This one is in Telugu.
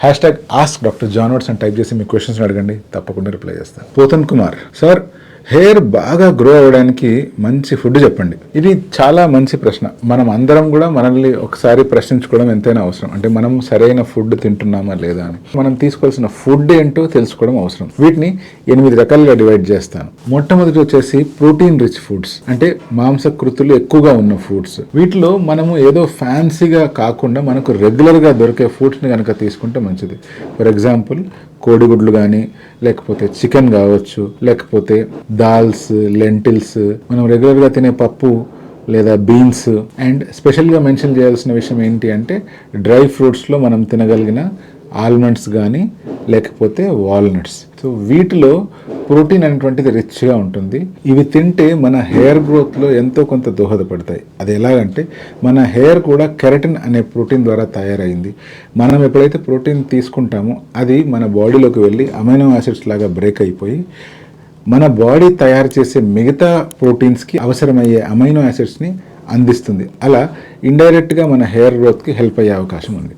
ఆస్క్ డాక్టర్ జాన్ వాట్స్ అని టైప్ చేసి మీ క్వశ్చన్స్ అడగండి, తప్పకుండా రిప్లై చేస్తాను. పోతన్ కుమార్ సార్, హెయిర్ బాగా గ్రో అవ్వడానికి మంచి ఫుడ్ చెప్పండి. ఇది చాలా మంచి ప్రశ్న. మనం అందరం కూడా మనల్ని ఒకసారి ప్రశ్నించుకోవడం ఎంతైనా అవసరం. అంటే మనం సరైన ఫుడ్ తింటున్నామా లేదా అని. మనం తీసుకోవాల్సిన ఫుడ్ ఏంటో తెలుసుకోవడం అవసరం. వీటిని 8 రకాలుగా డివైడ్ చేస్తాను. మొట్టమొదటి వచ్చేసి ప్రోటీన్ రిచ్ ఫుడ్స్, అంటే మాంసకృతులు ఎక్కువగా ఉన్న ఫుడ్స్. వీటిలో మనము ఏదో ఫ్యాన్సీగా కాకుండా మనకు రెగ్యులర్గా దొరికే ఫుడ్స్ని కనుక తీసుకుంటే మంచిది. ఫర్ ఎగ్జాంపుల్ కోడిగుడ్లు కానీ, లేకపోతే చికెన్ కావచ్చు, లేకపోతే దాల్స్, లెంటిల్స్, మనం రెగ్యులర్గా తినే పప్పు లేదా బీన్స్. అండ్ స్పెషల్గా మెన్షన్ చేయాల్సిన విషయం ఏంటి అంటే డ్రై ఫ్రూట్స్లో మనం తినగలిగిన ఆల్మండ్స్ కానీ లేకపోతే వాల్నట్స్. సో వీటిలో ప్రోటీన్ అనేటువంటిది రిచ్గా ఉంటుంది. ఇవి తింటే మన హెయిర్ గ్రోత్లో ఎంతో కొంత దోహదపడతాయి. అది ఎలాగంటే మన హెయిర్ కూడా కెరటిన్ అనే ప్రోటీన్ ద్వారా తయారైంది. మనం ఎప్పుడైతే ప్రోటీన్ తీసుకుంటామో అది మన బాడీలోకి వెళ్ళి అమైనో యాసిడ్స్ లాగా బ్రేక్ అయిపోయి మన బాడీ తయారు చేసే మిగతా ప్రోటీన్స్కి అవసరమయ్యే అమైనో యాసిడ్స్ని అందిస్తుంది. అలా ఇండైరెక్ట్గా మన హెయిర్ గ్రోత్కి హెల్ప్ అయ్యే అవకాశం ఉంది.